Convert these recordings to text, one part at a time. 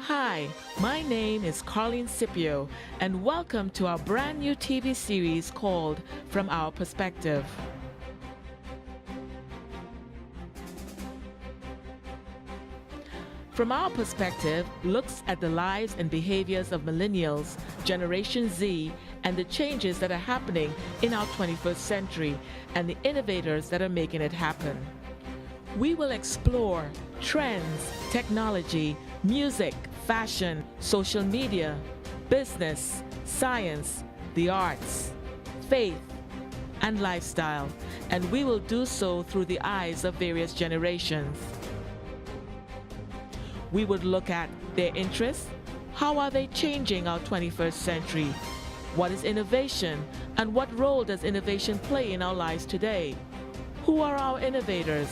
Hi, my name is Carlene Scipio, and welcome to our brand new TV series called From Our Perspective. From Our Perspective looks at the lives and behaviors of millennials, Generation Z, and the changes that are happening in our 21st century and the innovators that are making it happen. We will explore trends, technology, music, fashion, social media, business, science, the arts, faith, and lifestyle, and we will do so through the eyes of various generations. We would look at their interests. How are they changing our 21st century? What is innovation, and what role does innovation play in our lives today? Who are our innovators,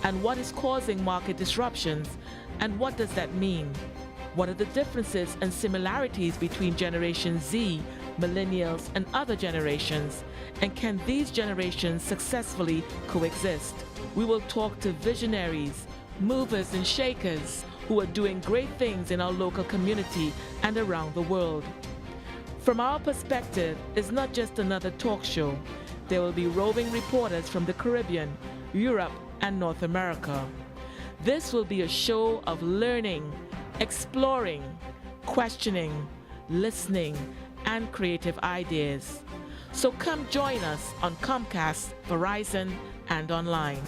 and what is causing market disruptions, and what does that mean? What are the differences and similarities between Generation Z, millennials, and other generations? And can these generations successfully coexist? We will talk to visionaries, movers and shakers who are doing great things in our local community and around the world. From Our Perspective is not just another talk show. There will be roving reporters from the Caribbean, Europe, and North America. This will be a show of learning, exploring, questioning, listening, and creative ideas. So come join us on Comcast, Verizon, and online.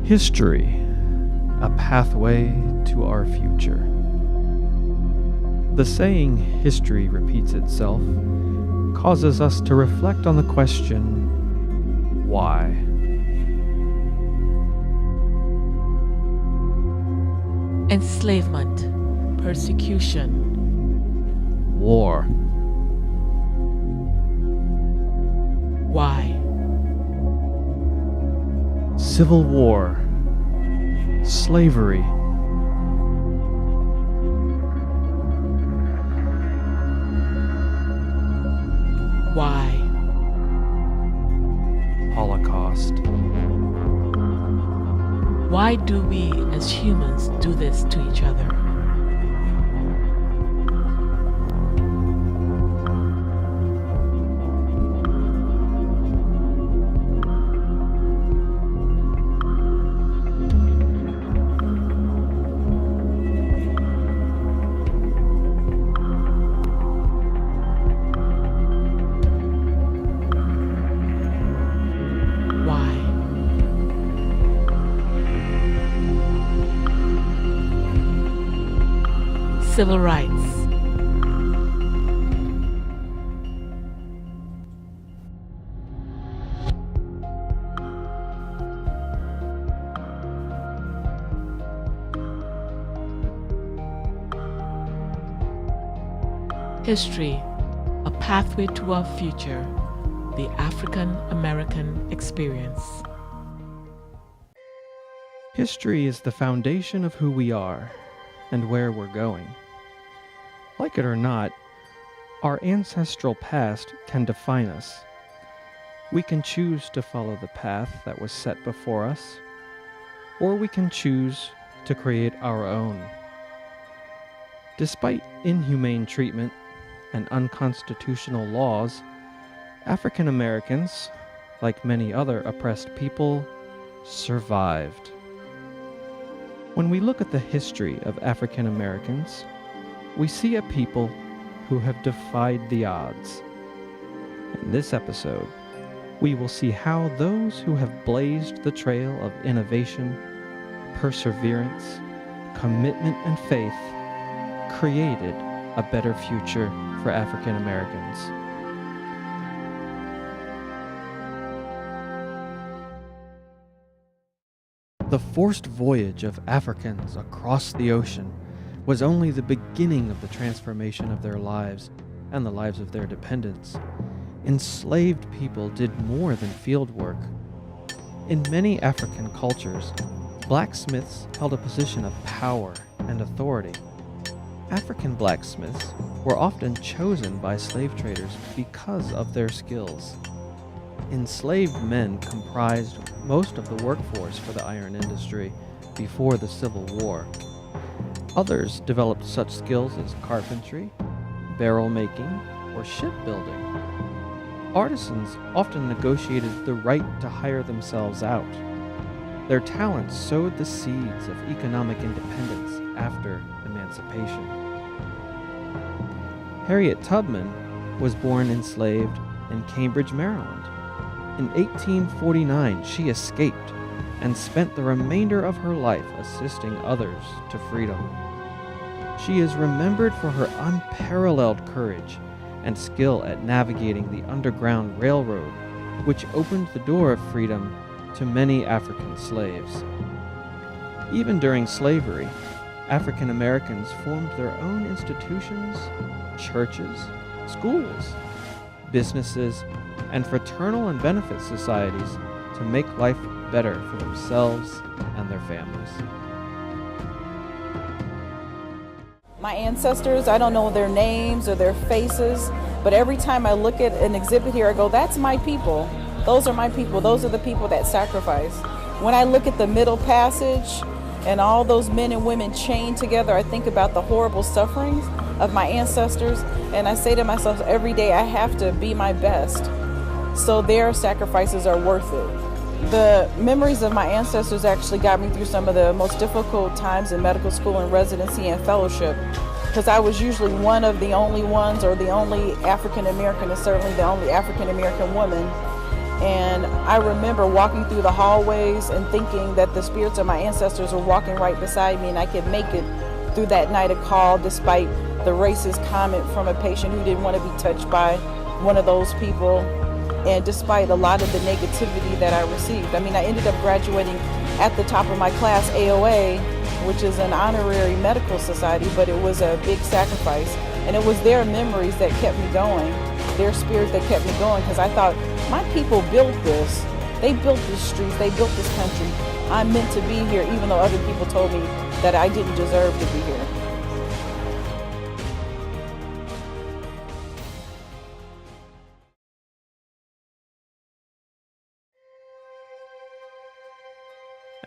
History, a pathway to our future. The saying, history repeats itself, causes us to reflect on the question, why? Enslavement, persecution, War. why? Civil war. Slavery. Why? Holocaust. Why do we as humans do this to each other? Civil rights. History, a pathway to our future, the African American experience. History is the foundation of who we are and where we're going. Like it or not, our ancestral past can define us. We can choose to follow the path that was set before us, or we can choose to create our own. Despite inhumane treatment and unconstitutional laws, African Americans, like many other oppressed people, survived. When we look at the history of African Americans, we see a people who have defied the odds. In this episode, we will see how those who have blazed the trail of innovation, perseverance, commitment, and faith created a better future for African Americans. The forced voyage of Africans across the ocean was only the beginning of the transformation of their lives and the lives of their dependents. Enslaved people did more than field work. In many African cultures, blacksmiths held a position of power and authority. African blacksmiths were often chosen by slave traders because of their skills. enslaved men comprised most of the workforce for the iron industry before the Civil War. Others developed such skills as carpentry, barrel making, or shipbuilding. Artisans often negotiated the right to hire themselves out. Their talents sowed the seeds of economic independence after emancipation. Harriet Tubman was born enslaved in Cambridge, Maryland. In 1849, she escaped and spent the remainder of her life assisting others to freedom. She is remembered for her unparalleled courage and skill at navigating the Underground Railroad, which opened the door of freedom to many African slaves. Even during slavery, African Americans formed their own institutions, churches, schools, businesses, and fraternal and benefit societies to make life better for themselves and their families. My ancestors, I don't know their names or their faces, but every time I look at an exhibit here, I go, that's my people. Those are my people. Those are the people that sacrifice. When I look at the Middle Passage and all those men and women chained together, I think about the horrible sufferings of my ancestors, and I say to myself every day, I have to be my best, so their sacrifices are worth it. The memories of my ancestors actually got me through some of the most difficult times in medical school and residency and fellowship, because I was usually one of the only ones, or the only African American, and certainly the only African American woman. And I remember walking through the hallways and thinking that the spirits of my ancestors were walking right beside me, and I could make it through that night of call despite the racist comment from a patient who didn't want to be touched by one of those people, and despite a lot of the negativity that I received. I mean, I ended up graduating at the top of my class, AOA, which is an honorary medical society, but it was a big sacrifice. And it was their memories that kept me going, their spirit that kept me going, because I thought, my people built this. They built these streets, they built this country. I'm meant to be here, even though other people told me that I didn't deserve to be here.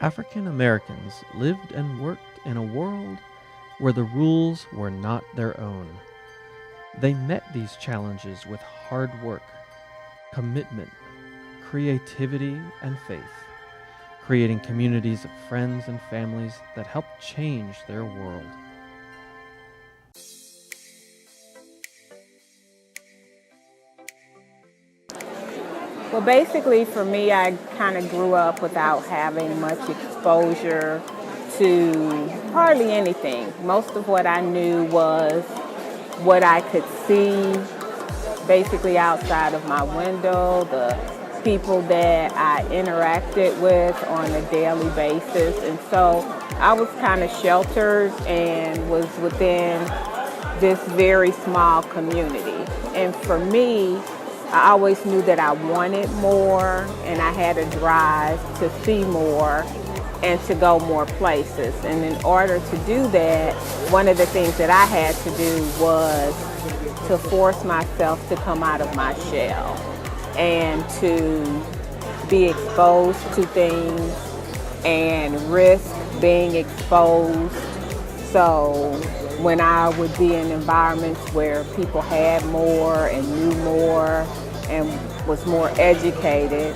African Americans lived and worked in a world where the rules were not their own. They met these challenges with hard work, commitment, creativity, and faith, creating communities of friends and families that helped change their world. Well, basically for me, I kind of grew up without having much exposure to hardly anything. Most of what I knew was what I could see basically outside of my window, the people that I interacted with on a daily basis. And so I was kind of sheltered and was within this very small community. And for me, I always knew that I wanted more, and I had a drive to see more and to go more places. And in order to do that, one of the things that I had to do was to force myself to come out of my shell and to be exposed to things and risk being exposed. So when I would be in environments where people had more and knew more and was more educated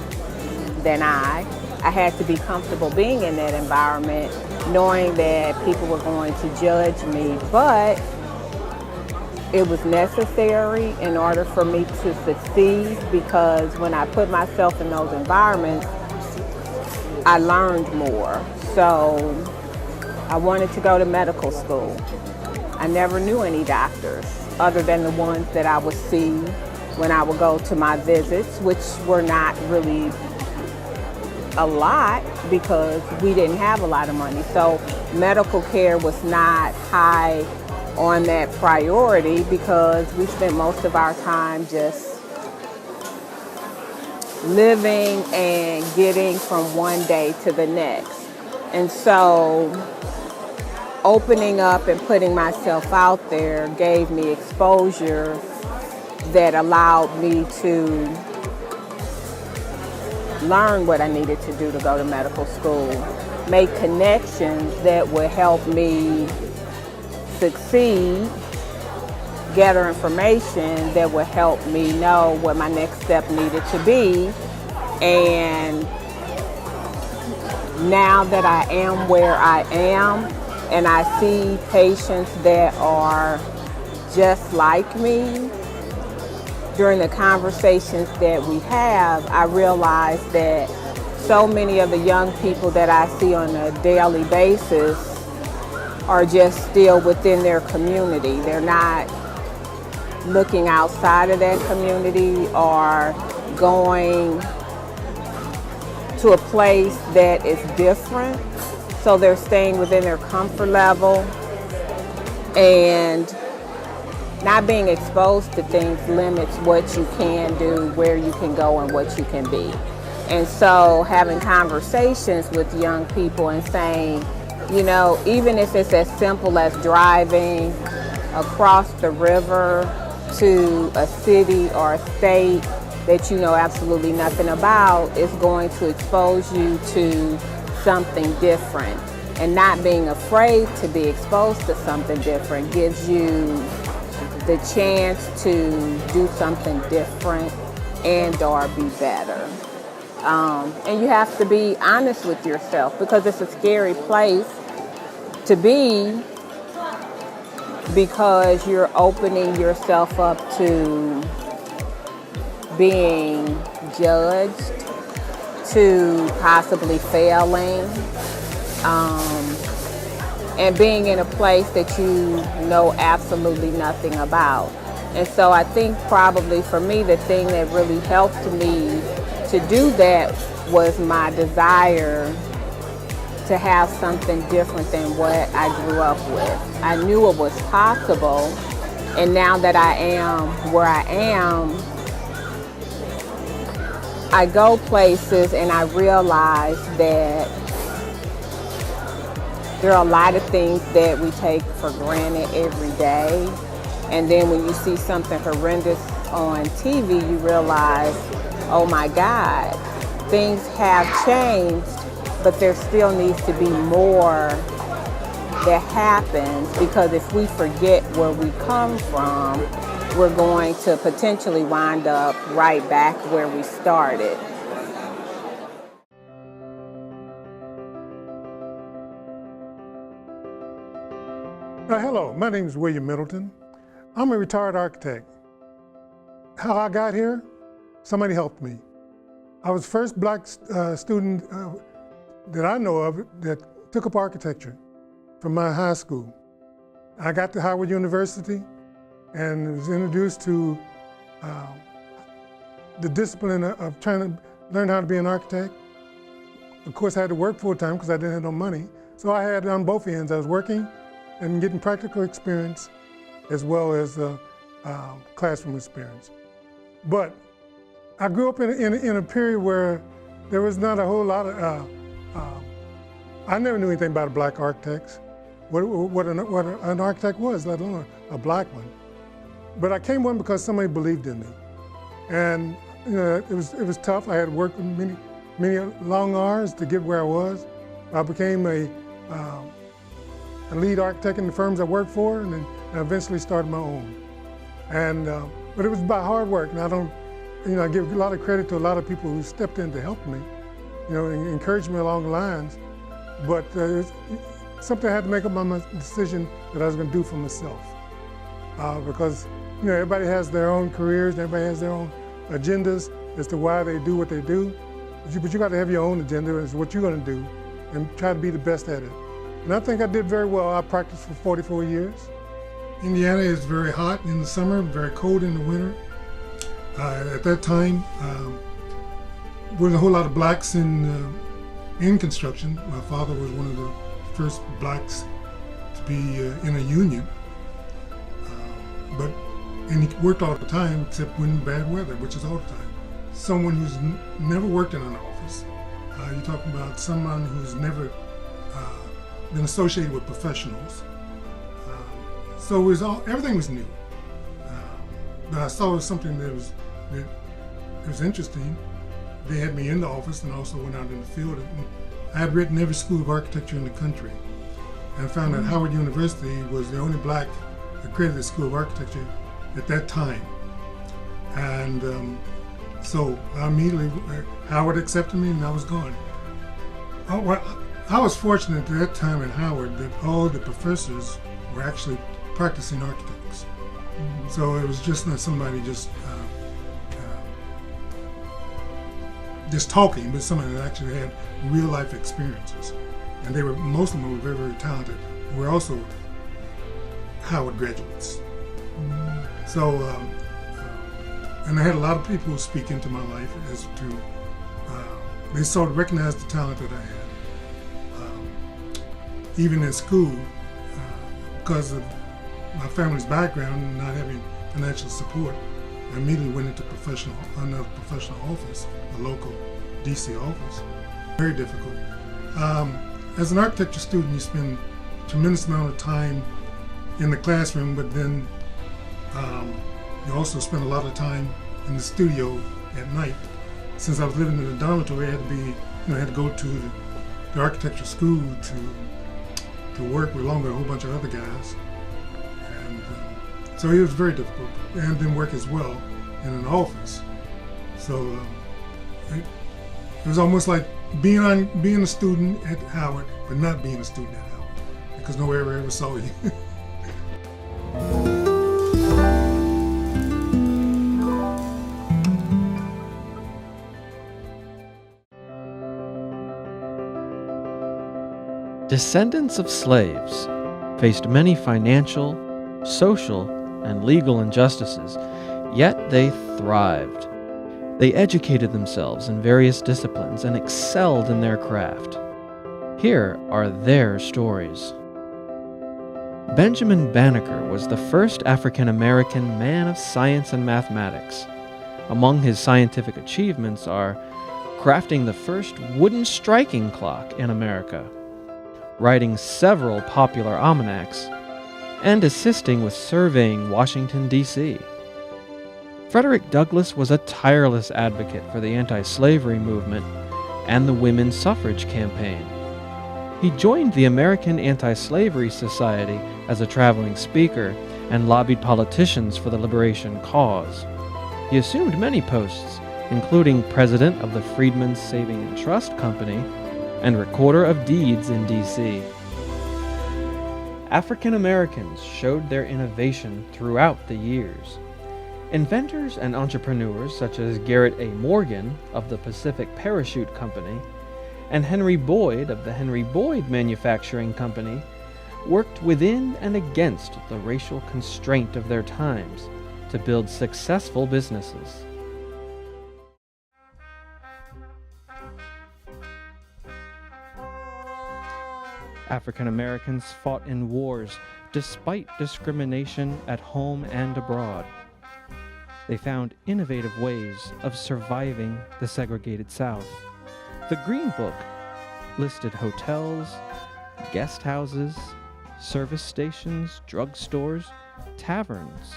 than I had to be comfortable being in that environment, knowing that people were going to judge me, but it was necessary in order for me to succeed, because when I put myself in those environments, I learned more. So I wanted to go to medical school. I never knew any doctors other than the ones that I would see when I would go to my visits, which were not really a lot because we didn't have a lot of money. So medical care was not high on that priority because we spent most of our time just living and getting from one day to the next. And so opening up and putting myself out there gave me exposure that allowed me to learn what I needed to do to go to medical school, make connections that would help me succeed, gather information that would help me know what my next step needed to be. And now that I am where I am and I see patients that are just like me, during the conversations that we have, I realize that so many of the young people that I see on a daily basis are just still within their community. They're not looking outside of that community or going to a place that is different. So they're staying within their comfort level, and not being exposed to things limits what you can do, where you can go, and what you can be. And so having conversations with young people and saying, you know, even if it's as simple as driving across the river to a city or a state that you know absolutely nothing about, is going to expose you to something different. And not being afraid to be exposed to something different gives you the chance to do something different and or be better. And you have to be honest with yourself, because it's a scary place to be, because you're opening yourself up to being judged, to possibly failing, and being in a place that you know absolutely nothing about. And so I think probably for me, the thing that really helped me to do that was my desire to have something different than what I grew up with. I knew it was possible, and now that I am where I am, I go places and I realize that there are a lot of things that we take for granted every day. And then when you see something horrendous on TV, you realize, oh my God, things have changed, but there still needs to be more that happens, because if we forget where we come from, we're going to potentially wind up right back where we started. Hello, my name is William Middleton. I'm a retired architect. How I got here? Somebody helped me. I was the first black student that I know of that took up architecture from my high school. I got to Howard University and was introduced to the discipline of trying to learn how to be an architect. Of course, I had to work full-time because I didn't have no money. So I had on both ends. I was working and getting practical experience as well as classroom experience. But I grew up in a period where there was not a whole lot of, I never knew anything about black architects, what an architect was, let alone a black one. But I came one because somebody believed in me. And you know, it was tough. I had to work many long hours to get where I was. I became a lead architect in the firms I worked for, and then I eventually started my own. And but it was by hard work, and I give a lot of credit to a lot of people who stepped in to help me, and encouraged me along the lines. But something I had to make up my decision that I was going to do for myself, because everybody has their own careers, everybody has their own agendas as to why they do what they do. But you got to have your own agenda as what you're going to do, and try to be the best at it. And I think I did very well. I practiced for 44 years. Indiana is very hot in the summer, very cold in the winter. At that time, there was a whole lot of blacks in construction. My father was one of the first blacks to be in a union. And he worked all the time except when bad weather, which is all the time. Someone who's never worked in an office. You're talking about someone who's never been associated with professionals. So it was everything was new. But I saw it was something that was interesting. they had me in the office and also went out in the field. I had written every school of architecture in the country, and I found that Howard University was the only black accredited school of architecture at that time. And so I immediately, Howard accepted me and I was gone. I was fortunate at that time at Howard that all the professors were actually practicing architects. Mm-hmm. So it was just not somebody just talking, but somebody that actually had real life experiences. And they were, most of them were very, very talented. Were also Howard graduates. Mm-hmm. So, and I had a lot of people who speak into my life as to, they sort of recognized the talent that I had. Even in school, because of my family's background and not having financial support, I immediately went into another professional office, a local DC office. Very difficult. As an architecture student, you spend a tremendous amount of time in the classroom, but then you also spend a lot of time in the studio at night. Since I was living in a dormitory, I had to I had to go to the architecture school to work along with a whole bunch of other guys. And so it was very difficult. And then work as well in an office. So it was almost like being a student at Howard, but not being a student at Howard, because nobody ever saw you. Descendants of slaves faced many financial, social, and legal injustices, yet they thrived. They educated themselves in various disciplines and excelled in their craft. Here are their stories. Benjamin Banneker was the first African-American man of science and mathematics. Among his scientific achievements are crafting the first wooden striking clock in America, writing several popular almanacs, and assisting with surveying Washington, D.C. Frederick Douglass was a tireless advocate for the anti-slavery movement and the women's suffrage campaign. He joined the American Anti-Slavery Society as a traveling speaker and lobbied politicians for the liberation cause. He assumed many posts, including president of the Freedmen's Saving and Trust Company and recorder of deeds in D.C. African Americans showed their innovation throughout the years. Inventors and entrepreneurs such as Garrett A. Morgan of the Pacific Parachute Company and Henry Boyd of the Henry Boyd Manufacturing Company worked within and against the racial constraint of their times to build successful businesses. African Americans fought in wars despite discrimination at home and abroad. They found innovative ways of surviving the segregated South. The Green Book listed hotels, guest houses, service stations, drugstores, taverns,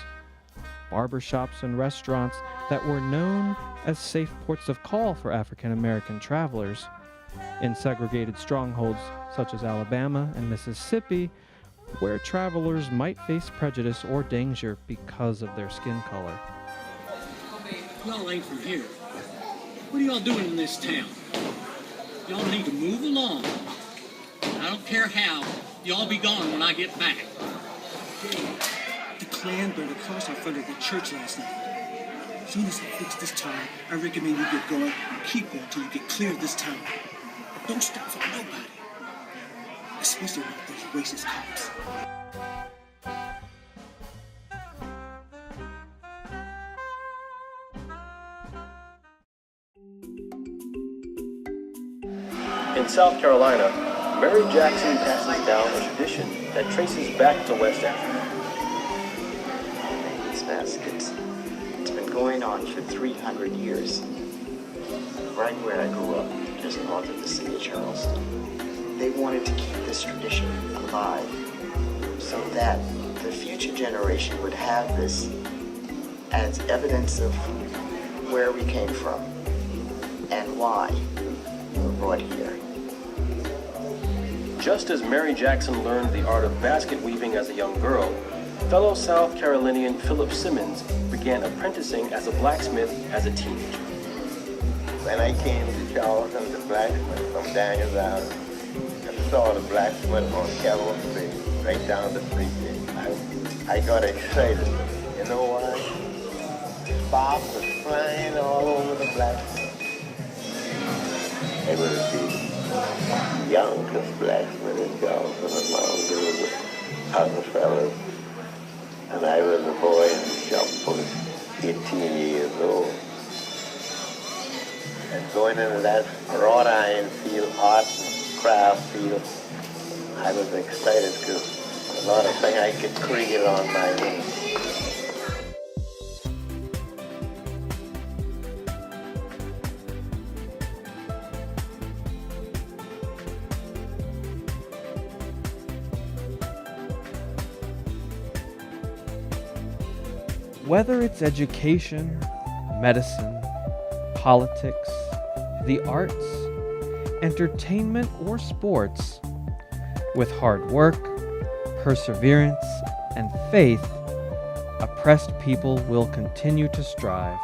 barbershops, and restaurants that were known as safe ports of call for African American travelers in segregated strongholds such as Alabama and Mississippi, where travelers might face prejudice or danger because of their skin color. Y'all ain't from here. What are y'all doing in this town? Y'all need to move along. I don't care how. Y'all be gone when I get back. The Klan burned a cross out front of the church last night. As soon as I fix this town, I recommend you get going and keep going until you get clear of this town. Don't stop for nobody. Especially not those racist cops. In South Carolina, Mary Jackson passes down a tradition that traces back to West Africa. This basket, it's been going on for 300 years. Right where I grew up, just north of the city of Charleston. They wanted to keep this tradition alive so that the future generation would have this as evidence of where we came from and why we were brought here. Just as Mary Jackson learned the art of basket weaving as a young girl, fellow South Carolinian Philip Simmons began apprenticing as a blacksmith as a teenager. When I came to Charleston, the blacksmith from Daniels Island, I saw the blacksmith on Calhoun Street, right down the street there. I got excited. You know why? Sparks was flying all over the blacksmith. I was the youngest blacksmith in Charleston among the other fellas. And I was a boy in the shop for 18 years old. And going into that wrought iron field, art and craft field, I was excited because a lot of things I could create on my own. Whether it's education, medicine, politics, the arts, entertainment, or sports, with hard work, perseverance, and faith, oppressed people will continue to strive.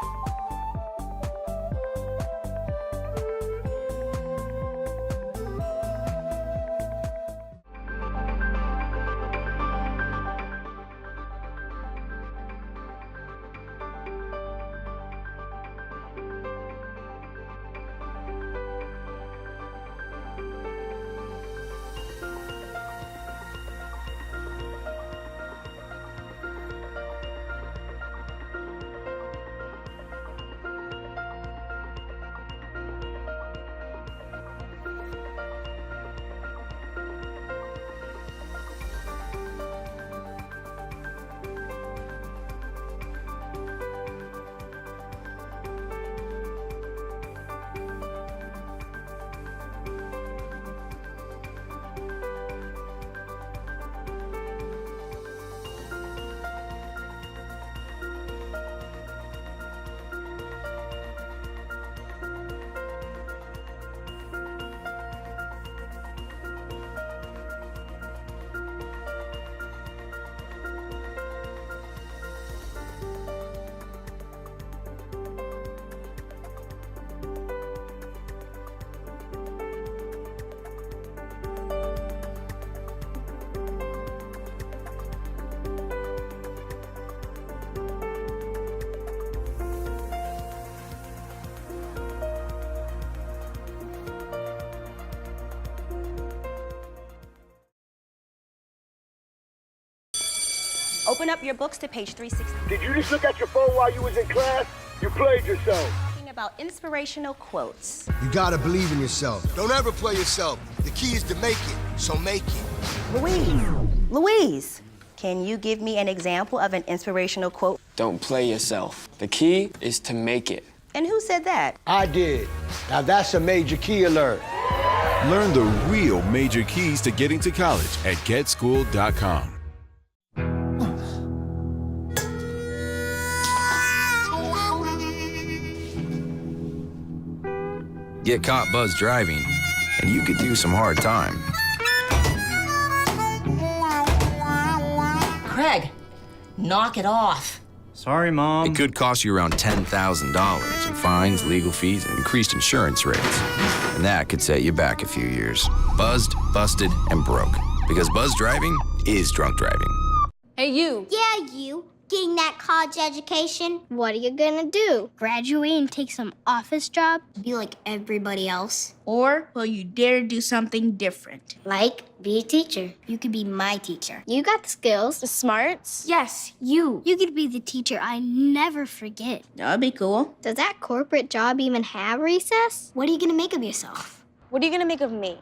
Open up your books to page 360. Did you just look at your phone while you was in class? You played yourself. Talking about inspirational quotes. You gotta believe in yourself. Don't ever play yourself. The key is to make it, so make it. Louise, can you give me an example of an inspirational quote? Don't play yourself. The key is to make it. And who said that? I did. Now that's a major key alert. Learn the real major keys to getting to college at getschool.com. Get caught buzz driving, and you could do some hard time. Craig, knock it off. Sorry, Mom. It could cost you around $10,000 in fines, legal fees, and increased insurance rates. And that could set you back a few years. Buzzed, busted, and broke. Because buzz driving is drunk driving. Hey, you. Yeah, you. Getting that college education, what are you gonna do? Graduate and take some office job? Be like everybody else? Or will you dare do something different? Like, be a teacher. You could be my teacher. You got the skills. The smarts? Yes, you. You could be the teacher I never forget. That'd be cool. Does that corporate job even have recess? What are you gonna make of yourself? What are you gonna make of me?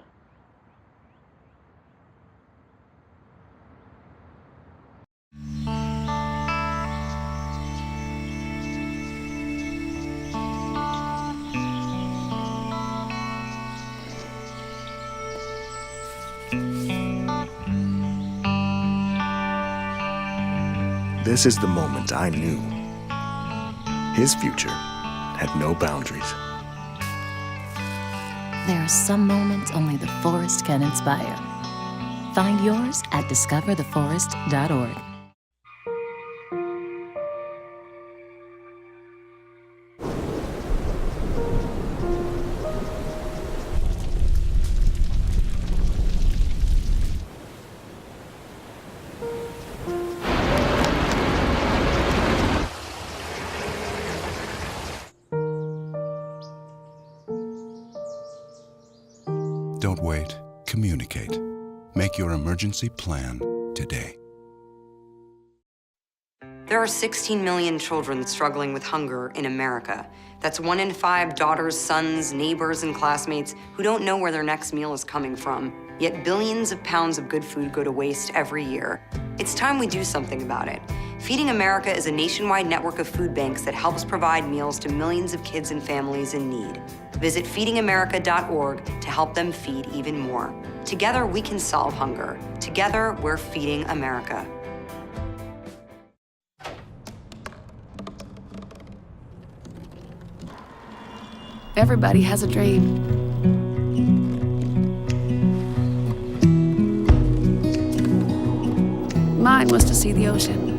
This is the moment I knew. His future had no boundaries. There are some moments only the forest can inspire. Find yours at discovertheforest.org. Don't wait. Communicate. Make your emergency plan today. There are 16 million children struggling with hunger in America. That's 1 in 5 daughters, sons, neighbors, and classmates who don't know where their next meal is coming from. Yet billions of pounds of good food go to waste every year. It's time we do something about it. Feeding America is a nationwide network of food banks that helps provide meals to millions of kids and families in need. Visit feedingamerica.org to help them feed even more. Together, we can solve hunger. Together, we're feeding America. Everybody has a dream. Mine was to see the ocean.